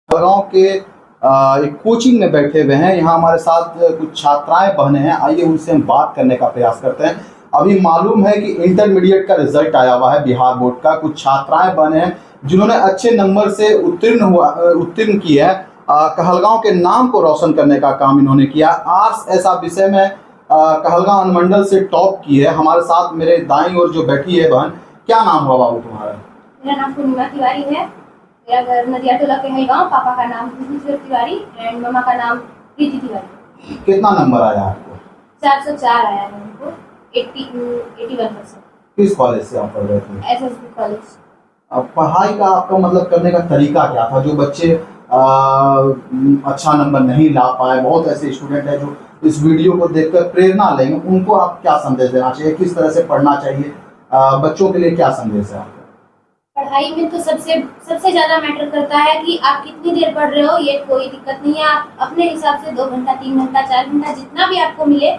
गाँव के एक कोचिंग में बैठे हुए हैं। यहाँ हमारे साथ कुछ छात्राएं बहने हैं, आइए उनसे हम बात करने का प्रयास करते हैं। अभी मालूम है कि इंटरमीडिएट का रिजल्ट आया हुआ है बिहार बोर्ड का। कुछ छात्राएं बहने हैं जिन्होंने अच्छे नंबर से उत्तीर्ण किया है। कहलगांव के नाम को रोशन करने का काम इन्होंने किया। आर्ट्स ऐसा विषय में कहलगांव अनुमंडल से टॉप की है। हमारे साथ मेरे दाईं ओर जो बैठी है बहन, क्या नाम हुआ बाबू तुम्हारा? मेरा नाम पूर्णिमा तिवारी है। मेरा घर नदिया टोला कहलगांव। पापा का नाम भूषण तिवारी एंड मम्मा का नाम प्रीति तिवारी। कितना नंबर आया आपको? 404 आया है हमको, 81%। किस कॉलेज से आप पढ़ रहे थे? SSB college. अब पढ़ाई का आपका मतलब करने का तरीका क्या था? जो बच्चे अच्छा नंबर नहीं ला पाए, बहुत ऐसे स्टूडेंट हैं जो इस वीडियो को देखकर प्रेरणा लेंगे, उनको आप क्या संदेश देना चाहिए? किस तरह से पढ़ना चाहिए? बच्चों के लिए क्या संदेश है आपका? पढ़ाई में तो सबसे ज्यादा मैटर करता है कि आप कितनी देर पढ़ रहे हो। ये कोई दिक्कत नहीं है, आप अपने हिसाब से 2 घंटा 3 घंटा 4 घंटा जितना भी आपको मिले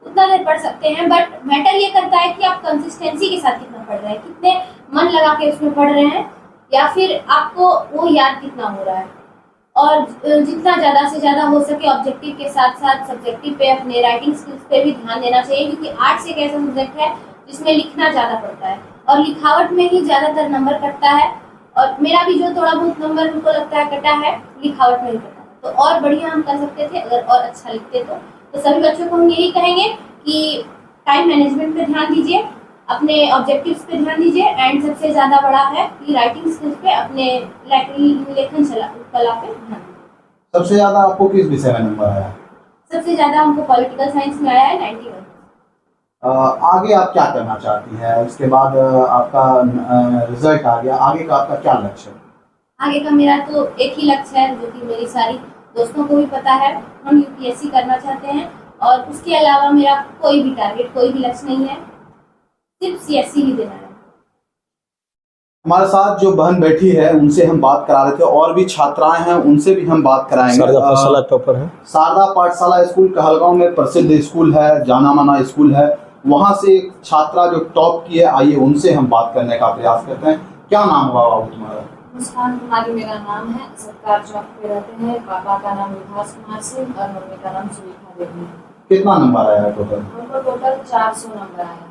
उतना देर पढ़ सकते हैं। बट मैटर ये करता है कि आप कंसिस्टेंसी के साथ कितना पढ़ रहे हैं, कितने मन लगा के उसमें पढ़ रहे हैं, या फिर आपको वो याद कितना हो रहा है। और जितना ज़्यादा से ज़्यादा हो सके ऑब्जेक्टिव के साथ साथ सब्जेक्टिव पे, अपने राइटिंग स्किल्स पे भी ध्यान देना चाहिए, क्योंकि आर्ट्स एक ऐसा सब्जेक्ट है जिसमें लिखना ज़्यादा पड़ता है और लिखावट में ही ज़्यादातर नंबर कटता है। और मेरा भी जो थोड़ा बहुत नंबर हमको लगता है कटा है, लिखावट में ही कटा है। तो और बढ़िया हम कर सकते थे अगर और अच्छा लिखते तो सभी बच्चों को हम यही कहेंगे कि टाइम मैनेजमेंट पे ध्यान दीजिए, अपने ऑब्जेक्टिव्स पे ध्यान दीजिए एंड सबसे ज़्यादा बड़ा है कि राइटिंग स्किल्स पे, अपने लेखन कला पे ध्यान दीजिए। सबसे ज़्यादा आपको किस विषय में नंबर आया? सबसे ज़्यादा हमको पॉलिटिकल साइंस में आया है 91। आगे आप क्या करना चाहती हैं? इसके बाद आपका रिजल्ट आ गया, आगे का आपका क्या लक्ष्य है? आगे का मेरा तो एक ही लक्ष्य है, जो कि मेरी सारी दोस्तों को भी पता है। हम यूपीएससी करना चाहते हैं और उसके अलावा मेरा कोई भी टारगेट, कोई भी लक्ष्य नहीं है, सिर्फ सीएससी ही देना है। हमारे साथ जो बहन बैठी है उनसे हम बात करा रहे थे, और भी छात्राएं हैं उनसे भी हम बात कराएंगे। शारदा पाठशाला टॉपर है। शारदा पाठशाला स्कूल कहलगांव में प्रसिद्ध स्कूल है, जाना माना स्कूल है। वहां से एक छात्रा जो टॉप की है, आइए उनसे हम बात करने का प्रयास करते हैं। क्या नाम हुआ बाबू तुम्हारा? मुस्कान कुमारी मेरा नाम है। सरकार चौक पे रहते हैं। पापा का नाम विभास कुमार सिंह और मम्मी का नाम सुरेखा देवी है। कितना नंबर आया टोटल? हमको टोटल 400 नंबर आया।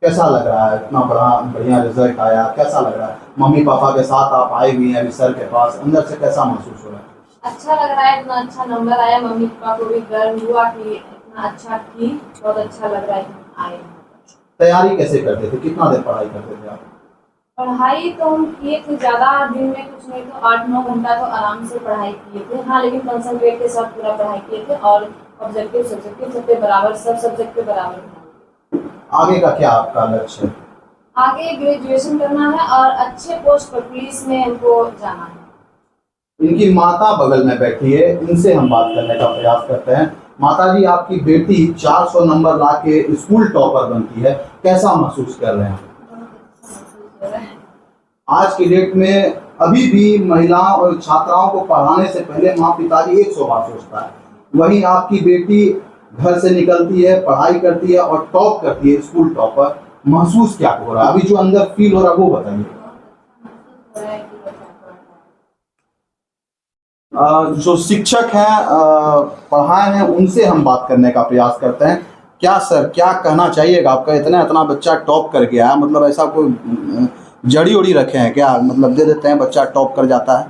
कैसा लग रहा है? इतना बढ़िया रिजल्ट आया, कैसा लग रहा है? मम्मी पापा के साथ आप आए हुए हैं अभी सर के पास, अंदर से कैसा महसूस हो रहा है? अच्छा लग रहा है, इतना अच्छा नंबर आया। मम्मी पापा को भी गर्व हुआ कि इतना अच्छा की, बहुत अच्छा लग रहा है कि हम आए। तैयारी कैसे करते थे? कितना देर पढ़ाई करते थे आप? पढ़ाई तो हम किए थे ज़्यादा, दिन में कुछ नहीं तो 8-9 घंटा तो आराम से पढ़ाई किए थे। हाँ, लेकिन कंसंट्रेट के साथ पूरा पढ़ाई किए थे और ऑब्जेक्टिव सब्जेक्टिव सब पे बराबर, सब सब्जेक्ट पे बराबर। आगे का क्या आपका लक्ष्य है? आगे ग्रेजुएशन करना है और अच्छे पोस्ट पर पुलिस में हमको जाना है। इनकी माता बगल में बैठी है, इनसे हम बात करने का प्रयास करते हैं। माता जी, आपकी बेटी 400 नंबर ला के स्कूल टॉपर बनती है, कैसा महसूस कर रहे हैं? आज की डेट में अभी भी महिलाओं और छात्राओं को पढ़ाने से पहले माँ पिताजी 100 बार सोचता है। वहीं आपकी बेटी घर से निकलती है, पढ़ाई करती है और टॉप करती है, स्कूल टॉपर। महसूस क्या हो रहा है अभी, जो अंदर फील हो रहा है वो बताइए। जो शिक्षक हैं पढ़ाए हैं, उनसे हम बात करने का प्रयास करते हैं। क्या सर, क्या कहना चाहिएगा? आपका इतना बच्चा टॉप कर गया है, मतलब ऐसा कोई जड़ी उड़ी रखे हैं क्या? मतलब दे देते हैं बच्चा टॉप कर जाता है?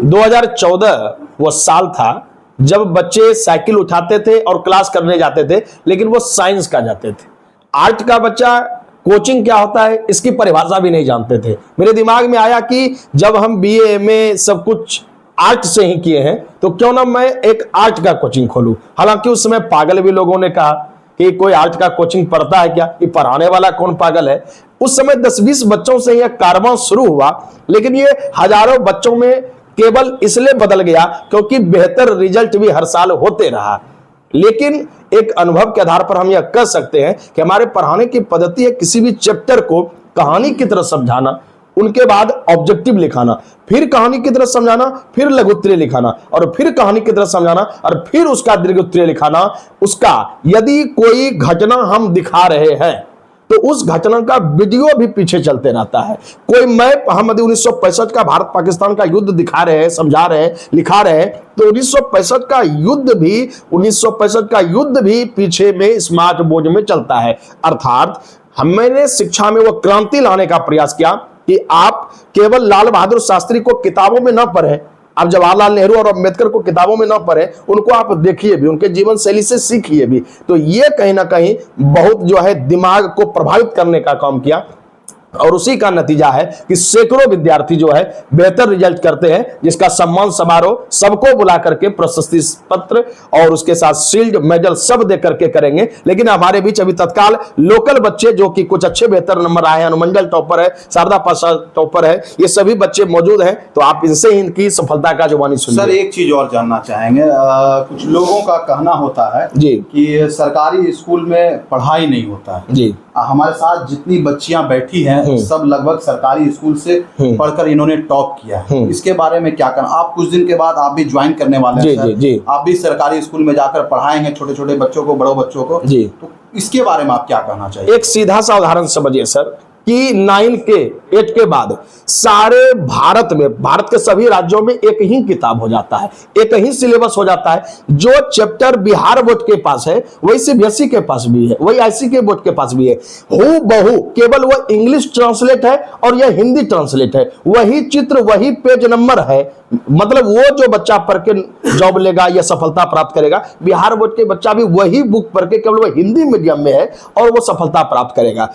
2014 वो साल था जब बच्चे साइकिल उठाते थे और क्लास करने जाते थे, लेकिन वो साइंस का जाते थे। आर्ट का बच्चा कोचिंग क्या होता है इसकी परिभाषा भी नहीं जानते थे। मेरे दिमाग में आया कि जब हम बीए एमए सब कुछ आर्ट से ही किए हैं तो क्यों ना मैं एक आर्ट का कोचिंग खोलूं। हालांकि उस समय पागल भी लोगों ने कहा कि कोई आर्ट का कोचिंग पढ़ता है क्या, ये पढ़ाने वाला कौन पागल है। उस समय 10-20 बच्चों से यह कारवां शुरू हुआ, लेकिन ये हजारों बच्चों में केवल इसलिए बदल गया क्योंकि बेहतर रिजल्ट भी हर साल होते रहा। लेकिन एक अनुभव के आधार पर हम यह कह सकते हैं कि हमारे पढ़ाने की पद्धति है किसी भी चैप्टर को कहानी की तरह समझाना, उनके बाद ऑब्जेक्टिव लिखाना, फिर कहानी की तरह समझाना, फिर लघुत्तरीय लिखाना और फिर कहानी की तरह समझाना और फिर उसका दीर्घोत्तरीय लिखाना। उसका यदि कोई घटना हम दिखा रहे हैं तो उस घटना का वीडियो भी पीछे चलते रहता है। कोई मैप हम यदि 1965 का भारत पाकिस्तान का युद्ध दिखा रहे हैं, समझा रहे हैं, लिखा रहे हैं, तो 1965 का युद्ध भी पीछे में स्मार्ट बोर्ड में चलता है। अर्थात हमने शिक्षा में वो क्रांति लाने का प्रयास किया कि आप केवल लाल बहादुर शास्त्री को किताबों में ना पढ़ें, आप जवाहरलाल नेहरू और अंबेडकर को किताबों में ना पढ़ें, उनको आप देखिए भी, उनके जीवन शैली से सीखिए भी। तो ये कहीं ना कहीं बहुत जो है दिमाग को प्रभावित करने का काम किया, और उसी का नतीजा है कि सैकड़ों विद्यार्थी जो है बेहतर रिजल्ट करते हैं, जिसका सम्मान समारोह सबको बुला करके प्रशस्ति पत्र और उसके साथ शील्ड मेडल सब दे करके करेंगे। लेकिन हमारे बीच अभी तत्काल लोकल बच्चे जो कि कुछ अच्छे बेहतर नंबर आए हैं, अनुमंडल टॉपर है, शारदा पाशा टॉपर है, ये सभी बच्चे मौजूद हैं, तो आप इनसे इनकी सफलता का जुबानी सुनिए। सर एक चीज और जानना चाहेंगे, कुछ लोगों का कहना होता है जी कि सरकारी स्कूल में पढ़ाई नहीं होता है। जी, हमारे साथ जितनी बच्चियां बैठी हैं सब लगभग सरकारी स्कूल से पढ़कर इन्होंने टॉप किया है। इसके बारे में क्या करना, आप कुछ दिन के बाद आप भी ज्वाइन करने वाले हैं सर, जी। आप भी सरकारी स्कूल में जाकर पढ़ाएंगे छोटे छोटे बच्चों को, बड़ों बच्चों को जी। तो इसके बारे में आप क्या कहना चाहिए? एक सीधा सा उदाहरण समझिए सर कि 9 के 8 के बाद सारे भारत में, भारत के सभी राज्यों में एक ही किताब हो जाता है, एक ही सिलेबस हो जाता है। जो चैप्टर बिहार बोर्ड के पास है वही सीबीएसई के पास भी है, वही आईसीएसई बोर्ड के पास भी है, हूबहू, केवल वो इंग्लिश ट्रांसलेट है और यह हिंदी ट्रांसलेट है, वही चित्र, वही पेज नंबर है। मतलब वो जो बच्चा पढ़ के जॉब लेगा या सफलता प्राप्त करेगा, बिहार बोर्ड के बच्चा भी वही बुक पढ़ के, केवल वो हिंदी मीडियम में है और वो सफलता प्राप्त करेगा।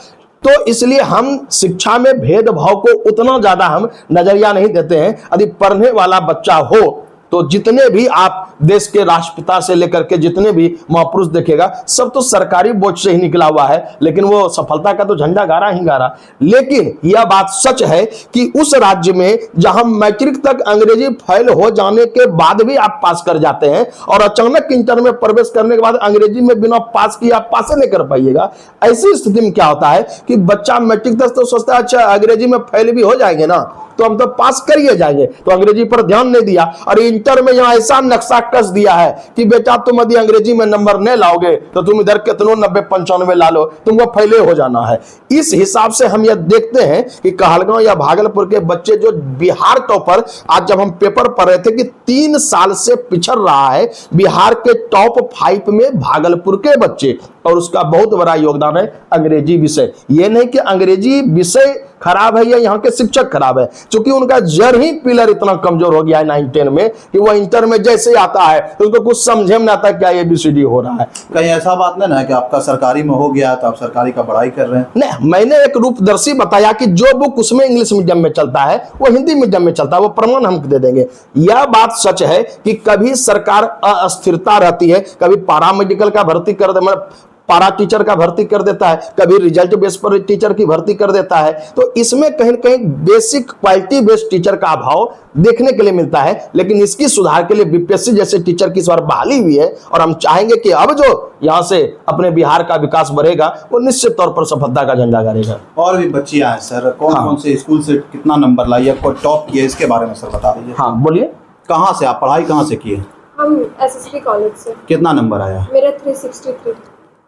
तो इसलिए हम शिक्षा में भेदभाव को उतना ज्यादा हम नजरिया नहीं देते हैं। यदि पढ़ने वाला बच्चा हो तो जितने भी आप देश के राष्ट्रपिता से लेकर के जितने भी महापुरुष देखेगा, सब तो सरकारी बोर्ड से ही निकला हुआ है, लेकिन वो सफलता का तो झंडा गारा ही गारा। लेकिन यह बात सच है कि उस राज्य में जहां मैट्रिक तक अंग्रेजी फेल हो जाने के बाद भी आप पास कर जाते हैं और अचानक इंटर में प्रवेश करने के बाद अंग्रेजी में बिना पास किए आप पास नहीं कर पाइएगा, ऐसी स्थिति में क्या होता है कि बच्चा मैट्रिक तक तो सोचता है अच्छा अंग्रेजी में फेल भी हो जाएंगे ना तो हम तो पास करिए जाएंगे, तो अंग्रेजी पर ध्यान नहीं दिया और इंटर में यहाँ ऐसा नक्शा कस दिया है कि बेटा तुम यदि अंग्रेजी में नंबर नहीं लाओगे तो तुम इधर कितनों 90-95 ला लो, तुमको फेले हो जाना है। इस हिसाब से हम यह देखते हैं कि कहलगांव या भागलपुर के बच्चे जो बिहार टॉपर, आज जब हम पेपर पढ़ रहे थे कि 3 साल से पिछड़ रहा है बिहार के टॉप 5 में भागलपुर के बच्चे, और उसका बहुत बड़ा योगदान है अंग्रेजी विषय। यह नहीं कि अंग्रेजी विषय खराब है या यहाँ के शिक्षक खराब है, क्योंकि उनका जड़ ही पिलर इतना कमजोर हो गया है 9-10 में कि वह इंटर में जैसे आता है तो उसको कुछ समझे में नहीं आता क्या ABCD हो रहा है। कहीं ऐसा बात नहीं ना है कि आपका सरकारी में हो गया तो आप सरकारी का पढ़ाई कर रहे हैं? नहीं, मैंने एक रूपदर्शी बताया कि जो बुक उसमें इंग्लिश मीडियम में चलता है वो हिंदी मीडियम में चलता है, वो प्रमाण हम दे देंगे। यह बात सच है कि कभी सरकार अस्थिरता रहती है, कभी पैरामेडिकल का भर्ती कर दे, मतलब पारा टीचर का भर्ती कर देता है, कभी रिजल्ट बेस पर टीचर की भर्ती कर देता है। तो इसमें कहीं न कहीं बेसिक क्वालिटी बेस्ड टीचर का अभाव देखने के लिए मिलता है। लेकिन इसकी सुधार के लिए बीपीएससी जैसे टीचर की इस बार बहाली हुई है और हम चाहेंगे कि अब जो यहाँ से अपने बिहार का विकास बढ़ेगा वो निश्चित तौर पर सफलता का झंडा गाड़ेगा। और भी बच्चियां हैं सर, कौन कौन से स्कूल से कितना नंबर लाई, कोई टॉप किए, इसके बारे में सर बता दीजिए। हाँ बोलिए। कहाँ से आप पढ़ाई कहाँ से किए? हम SSB कॉलेज से। कितना नंबर आया? मेरा 363।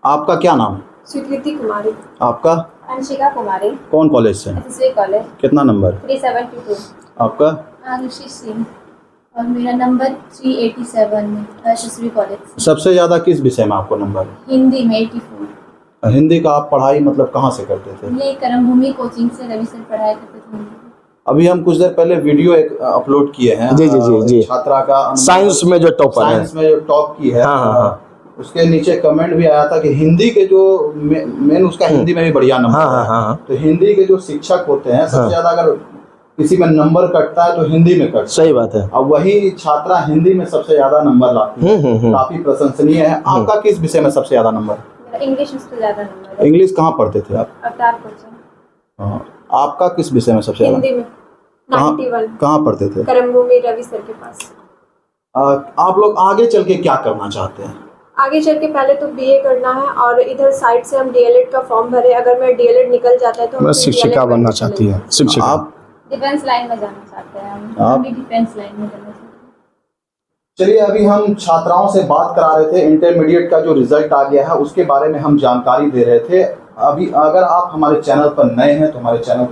आपका क्या नाम है? स्वीकृति कुमारी। आपका? अंशिका कुमारी, कौन कॉलेज से? SSB college. कितना नंबर? 372। आपका? आरुषि सिंह और मेरा नंबर 387 में SSB कॉलेज से। सबसे ज्यादा किस विषय में आपको नंबर? हिंदी में 84। हिंदी का आप पढ़ाई मतलब कहाँ से करते थे? ये करमभूमि कोचिंग से रवि सर पढ़ाई करते थे हिंदी। अभी हम कुछ देर पहले वीडियो एक अपलोड किए हैं जी। छात्रा का साइंस में जो टॉपर है, साइंस में जो टॉप की है। हाँ। उसके नीचे कमेंट भी आया था कि हिंदी के जो मेन उसका हिंदी में भी बढ़िया नंबर है। तो हिंदी के जो शिक्षक होते हैं सबसे ज्यादा अगर किसी में नंबर कटता है तो हिंदी में कटता है। सही बात है। अब वही छात्रा हिंदी में सबसे ज्यादा नंबर लाती है, काफी प्रशंसनीय है। आपका किस विषय में सबसे ज्यादा नंबर? इंग्लिश में सबसे ज्यादा नंबर। इंग्लिश कहाँ पढ़ते थे आप? अवतार कोचिंग। आपका किस विषय में सबसे ज्यादा? हिंदी में 91। कहाँ पढ़ते थे? करमभूमि रवि सर के पास। आप लोग आगे चल के क्या करना चाहते हैं? आगे चल के पहले तो BA करना है और इधर साइड से हम DLED का फॉर्म भरे। अगर मैं DLED निकल जाता है तो मैं शिक्षिका बनना चाहती है। शिक्षिका। आप डिफेंस लाइन में जाना चाहते हैं हम भी डिफेंस लाइन में जाना चाहते हैं। चलिए, अभी हम छात्राओं से बात करा रहे थे। इंटरमीडिएट का जो रिजल्ट आ गया है उसके बारे में हम जानकारी दे रहे थे। अभी अगर आप हमारे चैनल पर नए हैं तो हमारे चैनल को